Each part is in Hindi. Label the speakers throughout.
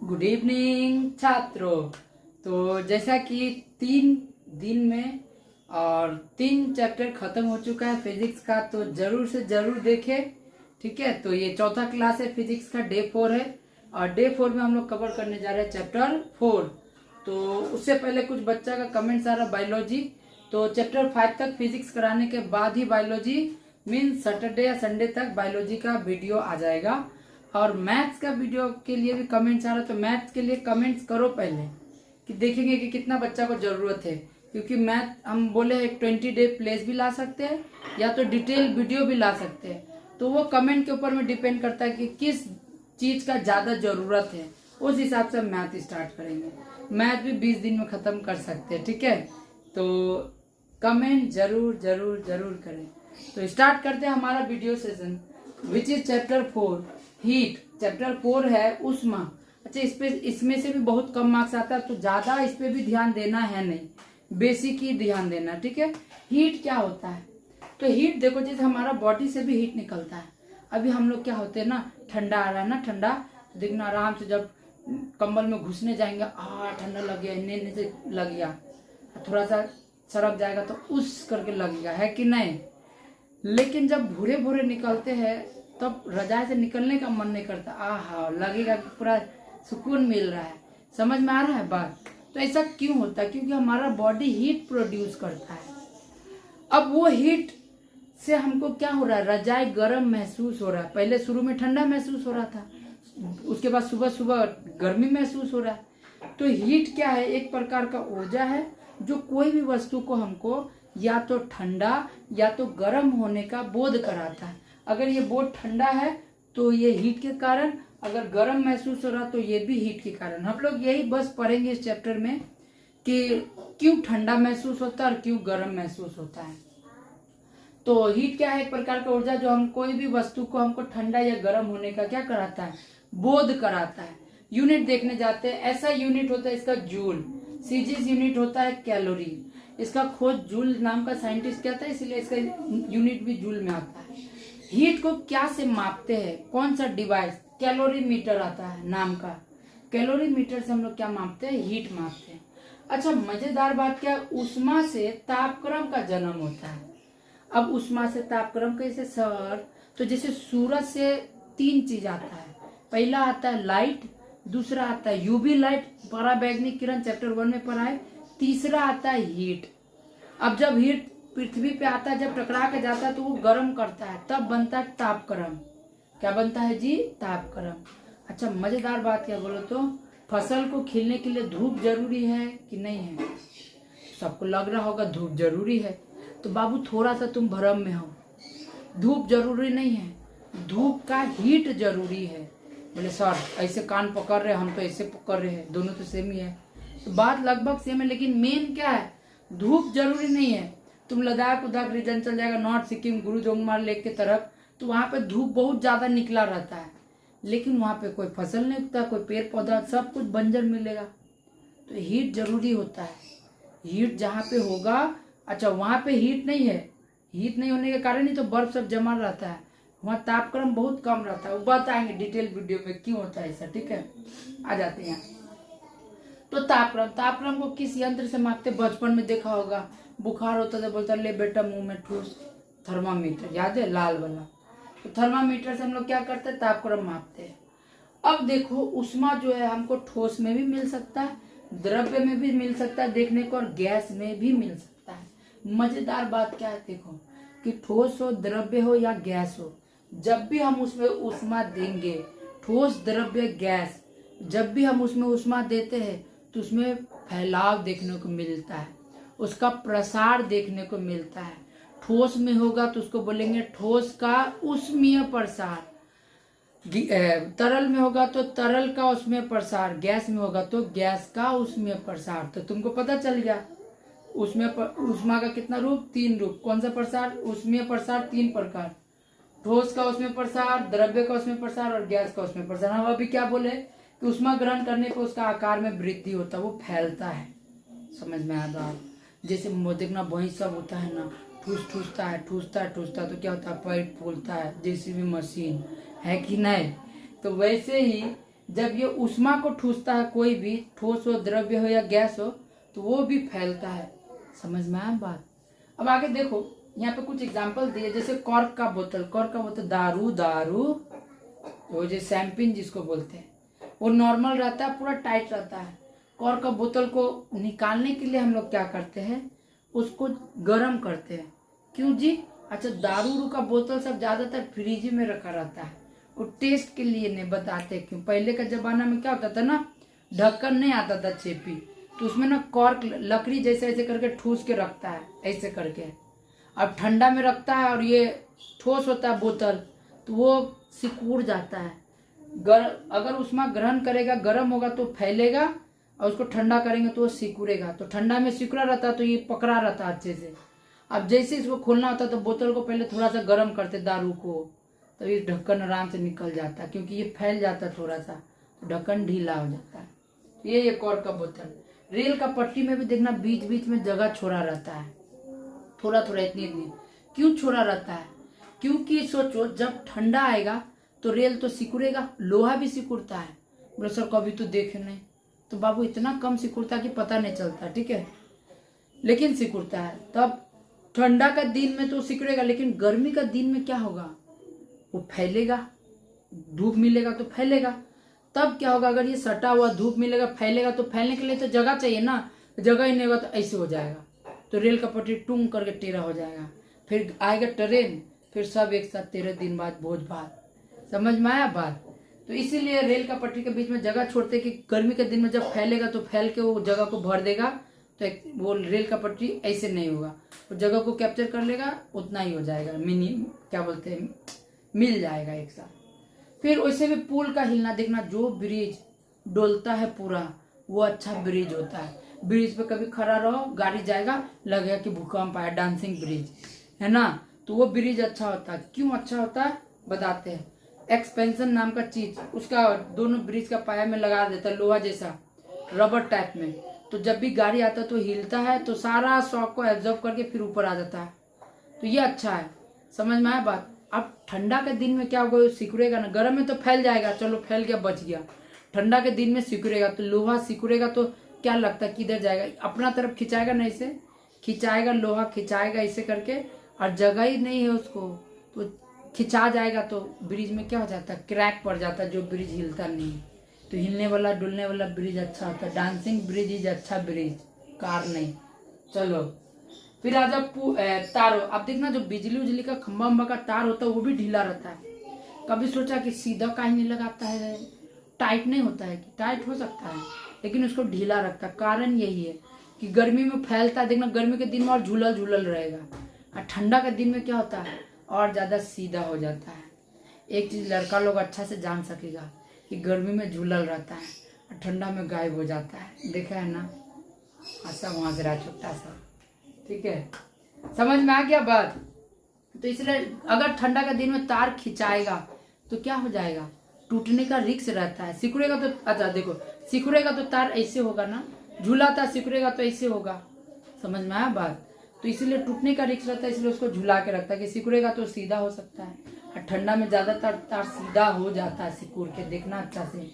Speaker 1: गुड इवनिंग छात्रों। तो जैसा कि 3 दिन में और 3 चैप्टर खत्म हो चुका है फिजिक्स का, तो जरूर से जरूर देखें। ठीक है, तो ये चौथा क्लास है फिजिक्स का, डे 4 है और डे 4 में हम लोग कवर करने जा रहे हैं चैप्टर 4। तो उससे पहले कुछ बच्चा का कमेंट्स आ रहा बायोलॉजी, तो चैप्टर 5 तक फिजिक्स कराने के बाद ही बायोलॉजी मीन्स सैटरडे या संडे तक बायोलॉजी का वीडियो आ जाएगा। और मैथ्स का वीडियो के लिए भी कमेंट्स आ रहा है, तो मैथ्स के लिए कमेंट्स करो पहले कि देखेंगे कि कितना बच्चा को जरूरत है, क्योंकि मैथ हम बोले एक 20 डे प्लेस भी ला सकते हैं या तो डिटेल वीडियो भी ला सकते हैं। तो वो कमेंट के ऊपर में डिपेंड करता है कि किस चीज का ज्यादा जरूरत है, उस हिसाब से मैथ स्टार्ट करेंगे। मैथ भी 20 दिन में खत्म कर सकते हैं। ठीक है, तो कमेंट जरूर जरूर जरूर करें। तो स्टार्ट करते हैं हमारा video session which is chapter 4 heat. Chapter 4 है उष्मा। अच्छा, इसमें से भी बहुत कम मार्क्स आता है, तो ज्यादा इस पे भी ध्यान देना है नहीं, बेसिक ही ध्यान देना। ठीक है, हीट क्या होता है? तो हीट देखो, जैसे हमारा बॉडी से भी हीट निकलता है। अभी हम लोग क्या होते हैं ना, ठंडा आ रहा है ना, ठंडा देखना आराम से जब कंबल में घुसने जाएंगे, ठंडा लग गया, इन्ने से लग गया, थोड़ा सा सरक जाएगा तो उस करके लगेगा, है कि नहीं? लेकिन जब भूरे भूरे निकलते हैं तब रजाई से निकलने का मन नहीं करता, लगेगा कि पूरा सुकून मिल रहा है। समझ में आ रहा है बात? तो ऐसा क्यों होता है? क्योंकि हमारा बॉडी हीट प्रोड्यूस करता है। अब वो हीट से हमको क्या हो रहा है, रजाई गर्म महसूस हो रहा है। पहले शुरू में ठंडा महसूस हो रहा था, उसके बाद सुबह सुबह गर्मी महसूस हो रहा है। तो हीट क्या है? एक प्रकार का ऊर्जा है जो कोई भी वस्तु को हमको या तो ठंडा या तो गर्म होने का बोध कराता है। अगर ये बोध ठंडा है तो ये हीट के कारण, अगर गर्म महसूस हो रहा तो ये भी हीट के कारण। हम लोग यही बस पढ़ेंगे इस चैप्टर में कि क्यों ठंडा महसूस होता है और क्यों गर्म महसूस होता है। तो हीट क्या है? एक प्रकार का ऊर्जा जो हम कोई भी वस्तु को हमको ठंडा या गर्म होने का क्या कराता है, बोध कराता है। यूनिट देखने जाते हैं, ऐसा यूनिट होता है इसका जूल। सीजीस यूनिट होता है कैलोरी। इसका खोज जूल नाम का साइंटिस्ट किया था, इसलिए इसका यूनिट भी जूल में आता है। हीट को क्या से मापते हैं? कौन सा डिवाइस? कैलोरीमीटर आता है नाम का। कैलोरीमीटर से हम लोग क्या मापते हैं? हीट मापते हैं। अच्छा, मजेदार बात क्या? उष्मा से तापक्रम का जन्म होता है। अब उष्मा से तापक्रम कैसे सर? तो जैसे सूरज से 3 चीज आता है। पहला आता है लाइट, दूसरा आता है यूवी लाइट, पराबैंगनी किरण चैप्टर 1 में पढ़ा है। तीसरा आता है हीट। अब जब हीट पृथ्वी पे आता है, जब टकरा के जाता है तो वो गर्म करता है, तब बनता है तापक्रम। क्या बनता है जी? तापक्रम। अच्छा, मजेदार बात क्या बोलो तो, फसल को खिलने के लिए धूप जरूरी है कि नहीं है? सबको लग रहा होगा धूप जरूरी है, तो बाबू थोड़ा सा तुम भ्रम में हो। धूप जरूरी नहीं है, धूप का हीट जरूरी है। बोले सर ऐसे कान पकड़ रहे, हम तो ऐसे पकड़ रहे हैं, दोनों तो सेम ही है। तो बात लगभग सेम है, लेकिन मेन क्या है? धूप जरूरी नहीं है। तुम लद्दाख उदाख रीजन चल जाएगा, नॉर्थ सिक्किम गुरुजोंगमार लेक के तरफ, तो वहां पे धूप बहुत ज्यादा निकला रहता है, लेकिन वहां पे कोई फसल नहीं उगता, कोई पेड़ पौधा, सब कुछ बंजर मिलेगा। तो हीट जरूरी होता है। हीट जहाँ पे होगा, अच्छा वहां पे हीट नहीं है, हीट नहीं होने के कारण ही तो बर्फ सब जमा रहता है, वहाँ तापक्रम बहुत कम रहता है। वो बताएंगे डिटेल वीडियो में क्यों होता है ऐसा। ठीक है, आ जाते हैं। तो तापक्रम को किस यंत्र से मापते? बचपन में देखा होगा, बुखार होता था, बोलता ले बेटा मुंह में ठूस, थर्मामीटर, याद है लाल वाला। तो थर्मामीटर से हम लोग क्या करते हैं? तापक्रम मापते हैं। अब देखो, उष्मा जो है हमको ठोस में भी मिल सकता है, द्रव्य में भी मिल सकता है देखने को, और गैस में भी मिल सकता है। मजेदार बात क्या है देखो, कि ठोस हो, द्रव्य हो या गैस हो, जब भी हम उसमें उष्मा देंगे, ठोस द्रव्य गैस, जब भी हम उसमें उष्मा देते हैं तो उसमें फैलाव देखने को मिलता है, उसका प्रसार देखने को मिलता है। ठोस में होगा तो उसको बोलेंगे ठोस का उष्मीय प्रसार, तरल में होगा तो तरल का उष्मीय प्रसार, गैस में होगा तो गैस का उष्मीय प्रसार। तो तुमको पता चल गया उष्मा का कितना रूप? 3 रूप। कौन सा प्रसार? उष्मीय प्रसार 3 प्रकार, ठोस का उष्मीय प्रसार, द्रव्य का उष्मीय प्रसार और गैस का उष्मीय प्रसार। हम अभी क्या बोले कि उष्मा ग्रहण करने पर उसका आकार में वृद्धि होता है, वो फैलता है। समझ में आ रहा है? जैसे देखना वही सब होता है ना, ठूसता है तो क्या होता है? पाइप फूलता है, जेसीबी मशीन, है कि नहीं? तो वैसे ही जब ये ऊष्मा को ठूसता है, कोई भी ठोस हो, द्रव्य हो या गैस हो, तो वो भी फैलता है। समझ में आया बात। अब आगे देखो, यहाँ पे कुछ एग्जाम्पल दिए, जैसे कॉर्क का बोतल, दारू वो जो शैम्पेन जिसको बोलते हैं, वो नॉर्मल रहता है, पूरा टाइट रहता है। कॉर्क का बोतल को निकालने के लिए हम लोग क्या करते हैं, उसको गर्म करते हैं। क्यों जी? अच्छा, दारू का बोतल सब ज्यादातर फ्रिज में रखा रहता है, वो टेस्ट के लिए नहीं बताते क्यों। पहले का जमाना में क्या होता था ना, ढक्कन नहीं आता था चेपी, तो उसमें ना कॉर्क लकड़ी जैसे ऐसे करके ठूस के रखता है, ऐसे करके। अब ठंडा में रखता है और ये ठोस होता है बोतल, तो वो सिकुड़ जाता है। अगर उसमें ग्रहण करेगा, गर्म होगा तो फैलेगा, और उसको ठंडा करेंगे तो वो सिकुड़ेगा। तो ठंडा में सिकुड़ा रहता तो ये पकड़ा रहता अच्छे से। अब जैसे इसको खोलना होता तो बोतल को पहले थोड़ा सा गर्म करते दारू को, तो ये ढक्कन आराम से निकल जाता है, क्योंकि ये फैल जाता थोड़ा सा, तो ढक्कन ढीला हो जाता है। ये कॉर्क का बोतल। रेल का पट्टी में भी देखना बीच बीच में जगह छोड़ा रहता है, थोड़ा थोड़ा, इतनी इतनी। क्यों छोड़ा रहता है? क्योंकि सोचो, जब ठंडा आएगा तो रेल तो सिकुड़ेगा, लोहा भी सिकुड़ता है। बोले सर कभी तो देखे नहीं, तो बाबू इतना कम सिकुड़ता कि पता नहीं चलता, ठीक है, लेकिन सिकुड़ता है। तब ठंडा का दिन में तो सिकुड़ेगा, लेकिन गर्मी का दिन में क्या होगा, वो फैलेगा, धूप मिलेगा तो फैलेगा। तब क्या होगा, अगर ये सटा हुआ धूप मिलेगा, फैलेगा, तो फैलने के लिए तो जगह चाहिए ना, जगह ही नहीं होगा तो ऐसे हो जाएगा, तो रेल का पटरी टूंग करके टेढ़ा हो जाएगा। फिर आएगा ट्रेन, फिर सब एक साथ 13 दिन बाद भोज भात। समझ में आया बात? तो इसीलिए रेल का पटरी के बीच में जगह छोड़ते कि गर्मी के दिन में जब फैलेगा तो फैल के वो जगह को भर देगा, तो वो रेल का पटरी ऐसे नहीं होगा, वो जगह को कैप्चर कर लेगा, उतना ही हो जाएगा, मिनी क्या बोलते हैं, मिल जाएगा एक साथ। फिर वैसे भी पुल का हिलना देखना, जो ब्रिज डोलता है पूरा, वो अच्छा ब्रिज होता है। ब्रिज पे कभी खड़ा रहो, गाड़ी जाएगा, लगेगा कि भूकंप आया, डांसिंग ब्रिज है ना, तो वो ब्रिज अच्छा होता है। क्यों अच्छा होता है बताते हैं। एक्सपेंशन नाम का चीज उसका दोनों ब्रिज का पाया में लगा देता है, लोहा जैसा, रबर टाइप में, तो जब भी गाड़ी आता है तो हिलता है, तो सारा शॉक को एब्जॉर्ब करके फिर ऊपर आ जाता है, तो ये अच्छा है। समझ में आया बात? अब ठंडा के दिन में क्या होगा, सिकुड़ेगा ना, गर्म में तो फैल जाएगा, चलो फैल गया, बच गया। ठंडा के दिन में सिकुड़ेगा, तो लोहा सिकुड़ेगा तो क्या लगता है किधर जाएगा, अपना तरफ खिंचाएगा ना, इसे खिंचाएगा, लोहा खिंचाएगा ऐसे करके, और जगह ही नहीं है उसको, तो खिंचा जाएगा, तो ब्रिज में क्या हो जाता है, क्रैक पड़ जाता है, जो ब्रिज हिलता नहीं है। तो हिलने वाला डुलने वाला ब्रिज अच्छा होता है, डांसिंग ब्रिज इज अच्छा ब्रिज, कार नहीं। चलो फिर आ जाओ तारों। अब देखना, जो बिजली उजली का खंभा उम्बा का तार होता है वो भी ढीला रहता है। कभी सोचा कि सीधा काहे नहीं लगाता है, टाइट नहीं होता है? कि टाइट हो सकता है, लेकिन उसको ढीला रखता है। कारण यही है कि गर्मी में फैलता है, देखना गर्मी के दिन में और झूलल झूलल रहेगा, और ठंडा के दिन में क्या होता है, और ज्यादा सीधा हो जाता है। एक चीज लड़का लोग अच्छा से जान सकेगा कि गर्मी में झूलल रहता है और ठंडा में गायब हो जाता है, देखा है ना, ऐसा वहां से रहा छोटा सा, ठीक है, समझ में आ गया बात? तो इसलिए अगर ठंडा का दिन में तार खिंचाएगा तो क्या हो जाएगा, टूटने का रिस्क रहता है। सिकुड़ेगा तो, अच्छा देखो, सिकुड़ेगा तो तार ऐसे होगा ना, झूला था, सिकुड़ेगा तो ऐसे होगा। समझ में आया बात? तो इसीलिए टूटने का रिस्क रहता है, इसलिए उसको झुला के रखता है कि सिकुड़ेगा तो सीधा हो सकता है, और ठंडा में ज्यादातर तार सीधा हो जाता है सिकुड़ के, देखना अच्छा से।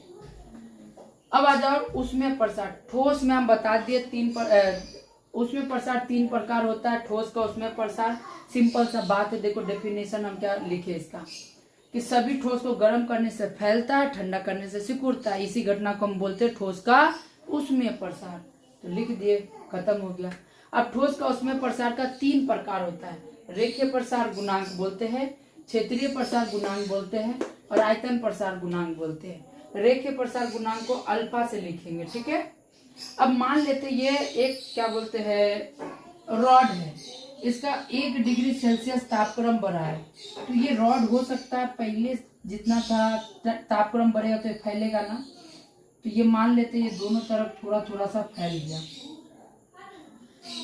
Speaker 1: अब आ जाओ उसमें प्रसार। ठोस में हम बता दिए उसमें प्रसार 3 प्रकार होता है, ठोस का उसमें प्रसार। सिंपल सा बात है, देखो डेफिनेशन हम क्या लिखे इसका, कि सभी ठोस को गर्म करने से फैलता है, ठंडा करने से सिकुड़ता है, इसी घटना को हम बोलते हैं ठोस का उसमें प्रसार। तो लिख दिए, खत्म हो गया। अब ठोस का उसमें प्रसार का 3 प्रकार होता है। रेखीय प्रसार गुणांक बोलते हैं, क्षेत्रीय प्रसार गुणांक बोलते हैं, और आयतन प्रसार गुणांक बोलते हैं। रेखीय प्रसार गुणांक को अल्फा से लिखेंगे, ठीक है। अब मान लेते ये एक क्या बोलते हैं, रॉड है, इसका 1 डिग्री सेल्सियस तापक्रम बढ़ा है, तो ये रॉड हो सकता है पहले जितना था तापक्रम बढ़ेगा तो ये फैलेगा ना, तो ये मान लेते ये दोनों तरफ थोड़ा थोड़ा सा फैल गया।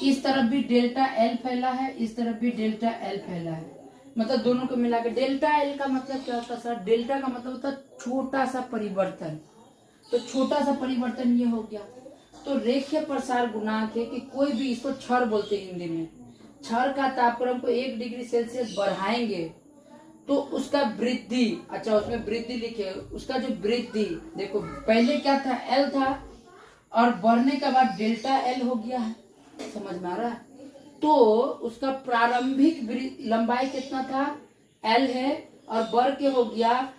Speaker 1: इस तरफ भी डेल्टा एल फैला है, इस तरफ भी डेल्टा एल फैला है, मतलब दोनों को मिला के डेल्टा एल का मतलब क्या होता है सर? डेल्टा का मतलब होता है छोटा सा परिवर्तन, तो छोटा सा परिवर्तन ये हो गया। तो रेखीय प्रसार गुणांक है कि कोई भी, इसको क्षण बोलते हैं हिंदी में, क्षण का तापक्रम को 1 डिग्री सेल्सियस बढ़ाएंगे, तो उसका वृद्धि, अच्छा उसमें वृद्धि लिखे, उसका जो वृद्धि देखो पहले क्या था, एल था और बढ़ने के बाद डेल्टा एल हो गया है, समझ में आ रहा है। तो उसका प्रारंभिक लंबाई कितना था, एल है, और बढ़ के हो गया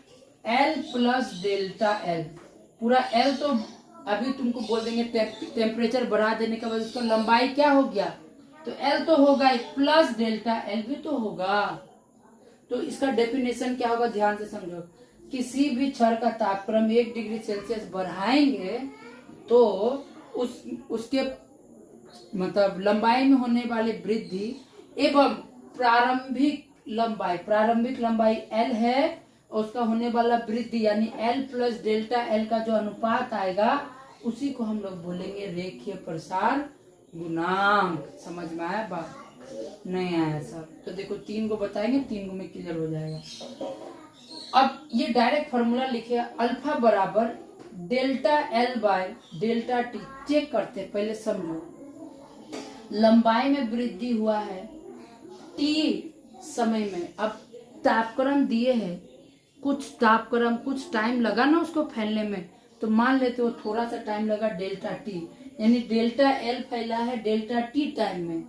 Speaker 1: एल प्लस डेल्टा एल। पूरा एल तो अभी तुमको बोल देंगे, टेम्परेचर बढ़ा देने के बाद उसका लंबाई क्या हो गया, तो एल तो होगा प्लस डेल्टा एल भी तो होगा। तो इसका डेफिनेशन क्या होगा, ध्यान से समझो। किसी भी क्षण का तापक्रम 1 डिग्री सेल्सियस बढ़ाएंगे तो उसके मतलब लंबाई में होने वाली वृद्धि एवं प्रारंभिक लंबाई एल है, और उसका होने वाला वृद्धि यानी एल प्लस डेल्टा एल का जो अनुपात आएगा उसी को हम लोग बोलेंगे रेखीय प्रसार गुणांक। समझ में आया बात, नहीं आया सर तो देखो 3 को बताएंगे, 3 को में क्लियर हो जाएगा। अब ये डायरेक्ट फॉर्मूला लिखे, अल्फा बराबर delta L by delta T. Check करते पहले समझो, लंबाई में वृद्धि हुआ है टी समय में। अब तापक्रम दिए है, कुछ तापक्रम कुछ टाइम लगा ना उसको फैलने में, तो मान लेते हो थोड़ा सा टाइम लगा डेल्टा टी, यानी डेल्टा एल फैला है डेल्टा टी टाइम में।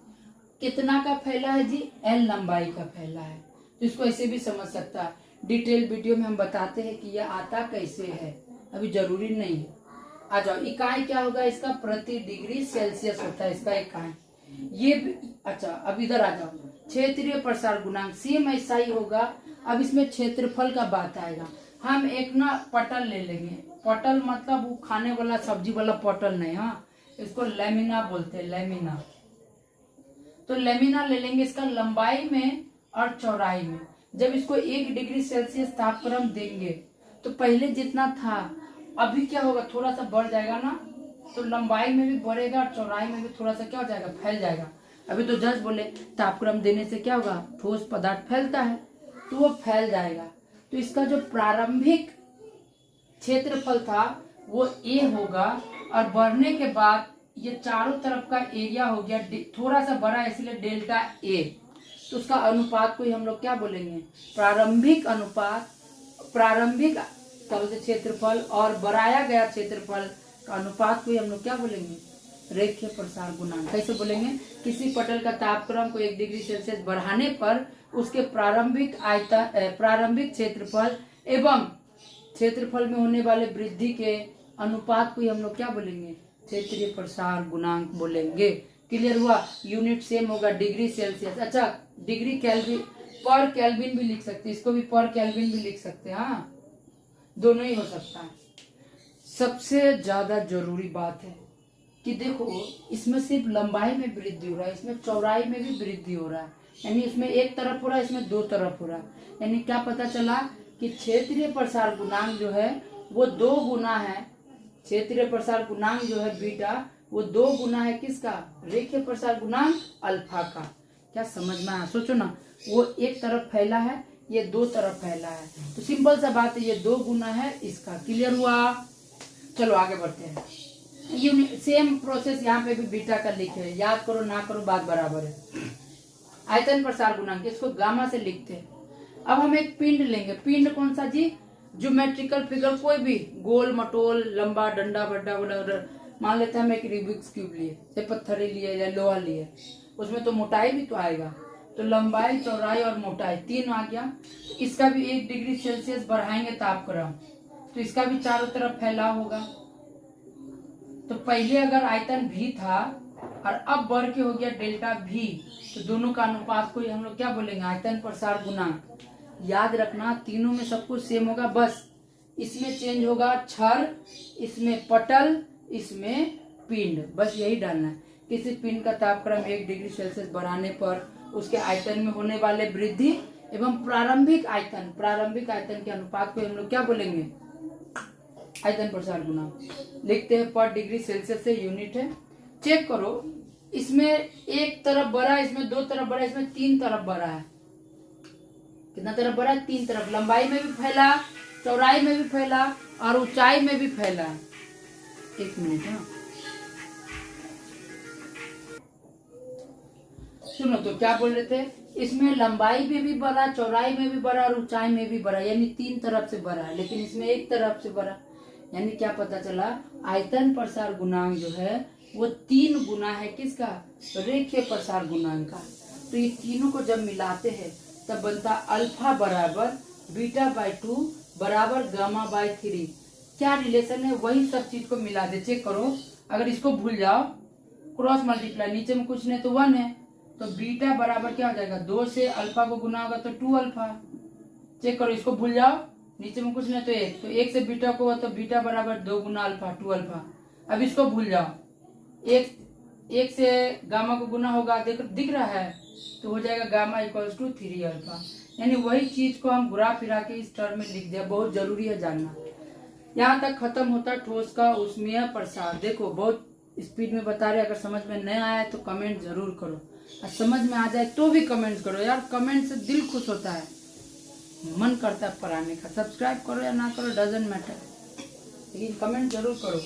Speaker 1: कितना का फैला है जी, एल लंबाई का फैला है। तो इसको ऐसे भी समझ सकता है, डिटेल वीडियो में हम बताते हैं कि यह आता कैसे है, अभी जरूरी नहीं है। आ जाओ, इकाई क्या होगा इसका, प्रति डिग्री सेल्सियस होता है इसका इकाई। ये भी अच्छा, अब इधर आ जाओ, क्षेत्रीय प्रसार गुणांक सेम ऐसा ही होगा। अब इसमें क्षेत्रफल का बात आएगा। हम एक ना पटल ले लेंगे, पटल मतलब वो खाने वाला सब्जी वाला पटल नहीं, हाँ इसको लेमिना बोलते हैं, लेमिना। तो लेमिना ले लेंगे, इसका लंबाई में और चौड़ाई में। जब इसको 1 डिग्री सेल्सियस तापक्रम देंगे तो पहले जितना था अभी क्या होगा, थोड़ा सा बढ़ जाएगा ना, तो लंबाई में भी बढ़ेगा और चौड़ाई में भी थोड़ा सा क्या हो जाएगा, फैल जाएगा। अभी तो जस्ट बोले तापक्रम देने से क्या होगा, ठोस पदार्थ फैलता है, तो वो फैल जाएगा। तो इसका जो प्रारंभिक क्षेत्रफल था वो ए होगा, और बढ़ने के बाद ये चारों तरफ का एरिया हो गया थोड़ा सा बड़ा, इसलिए डेल्टा ए। तो उसका अनुपात को ही हम लोग क्या बोलेंगे, प्रारंभिक अनुपात, प्रारंभिक क्षेत्रफल और बढ़ाया गया क्षेत्रफल का अनुपात को ही हम लोग क्या बोलेंगे, रेखीय प्रसार गुणांक। कैसे बोलेंगे, किसी पटल का तापक्रम को 1 डिग्री सेल्सियस बढ़ाने पर उसके प्रारंभिक क्षेत्रफल एवं क्षेत्रफल में होने वाले वृद्धि के अनुपात को ही हम लोग क्या बोलेंगे, क्षेत्रीय प्रसार गुणांक बोलेंगे। क्लियर हुआ, यूनिट सेम होगा डिग्री सेल्सियस। अच्छा, डिग्री केल्विन, पर केल्विन भी लिख सकते हैं, इसको भी पर केल्विन भी लिख सकते हैं, हाँ दोनों ही हो सकता है। सबसे ज्यादा जरूरी बात है कि देखो इसमें सिर्फ लंबाई में वृद्धि हो रहा है, इसमें चौड़ाई में भी वृद्धि हो रहा है, यानी इसमें एक तरफ हो रहा है, इसमें 2 तरफ हो रहा है। यानी क्या पता चला कि क्षेत्रीय प्रसार गुणांक जो है वो 2 गुना है, क्षेत्रीय प्रसार गुणांक जो है बीटा वो 2 गुना है किसका, रेखीय प्रसार गुणांक अल्फा का। क्या समझ में आया, सोचो ना, वो एक तरफ फैला है, ये 2 तरफ फैला है, तो सिंपल सा बात है, ये 2 गुना है इसका। क्लियर हुआ, चलो आगे बढ़ते हैं। सेम प्रोसेस यहाँ पे भी बीटा का लिखे है, याद करो ना करो बात बराबर है। आयतन प्रसार गुणांक, इसको गामा से लिखते हैं। अब हम एक पिंड लेंगे, पिंड कौन सा जी, ज्योमेट्रिकल फिगर कोई भी, गोल मटोल लंबा डंडा बड्डा बड़ा, मान लेते हैं हम एक रूबिक्स क्यूब लिए, चाहे पत्थर लिए या लोहा लिए, उसमें तो मोटाई भी तो आएगा, तो लंबाई चौड़ाई और मोटाई 3 आ गया। इसका भी 1 डिग्री सेल्सियस बढ़ाएंगे तापक्रम, तो इसका भी चारों तरफ फैलाव होगा। तो पहले अगर आयतन भी था और अब बढ़ के हो गया डेल्टा भी, तो दोनों का अनुपात को हम लोग क्या बोलेंगे, आयतन प्रसार गुणांक। याद रखना तीनों में सब कुछ सेम होगा, बस इसमें चेंज होगा क्षर, इसमें पटल, इसमें पिंड, बस यही डालना है। किसी पिंड का तापक्रम 1 डिग्री सेल्सियस बढ़ाने पर उसके आयतन में होने वाले वृद्धि एवं प्रारंभिक आयतन के अनुपात को हम लोग क्या बोलेंगे, आयतन प्रसार गुणांक। लिखते हैं पर डिग्री सेल्सियस से यूनिट है। चेक करो, इसमें एक तरफ बड़ा है, इसमें 2 तरफ बड़ा है, इसमें 3 तरफ बड़ा है। कितना तरफ बड़ा है, 3 तरफ, लंबाई में भी फैला, चौड़ाई में भी फैला और ऊंचाई में भी फैला है। 1 मिनट, हाँ सुनो, तो क्या बोल रहे थे इसमें लंबाई में भी बड़ा, चौड़ाई में भी बड़ा और ऊंचाई में भी बड़ा, यानी 3 तरफ से बड़ा है, लेकिन इसमें एक तरफ से बड़ा। यानी क्या पता चला, आयतन प्रसार गुणांक जो है वो 3 गुना है किसका, रेखीय प्रसार गुणांक का। तो ये तीनों को जब मिलाते हैं तब बनता अल्फा बराबर बीटा बाई 2 बराबर गामा बाई 3। क्या रिलेशन है, वही सब चीज को मिला दे। चेक करो, अगर इसको भूल जाओ, क्रॉस मल्टीप्लाई, नीचे में कुछ नहीं तो 1 है, तो बीटा बराबर क्या हो जाएगा, 2 से अल्फा को गुना होगा तो 2 अल्फा। चेक करो, इसको भूल जाओ, नीचे में कुछ नहीं तो 1, तो 1 से बीटा को तो बीटा बराबर 2 गुना अल्फा 2 अल्फा। अब इसको भूल जाओ, 1 से गामा को गुना होगा, दिख रहा है, तो हो जाएगा गामा इक्वल्स टू 3 अल्फा। यानी वही चीज को हम घुरा फिरा के इस टर्म में लिख दिया, बहुत जरूरी है जानना। यहाँ तक खत्म होता ठोस का ऊष्मीय प्रसार। देखो बहुत स्पीड में बता रहे, अगर समझ में नहीं आया तो कमेंट जरूर करो, और समझ में आ जाए तो भी कमेंट करो यार, कमेंट से दिल खुश होता है, मन करता है पढ़ाने का। सब्सक्राइब करो या ना करो डजेंट मैटर, लेकिन कमेंट जरूर करो।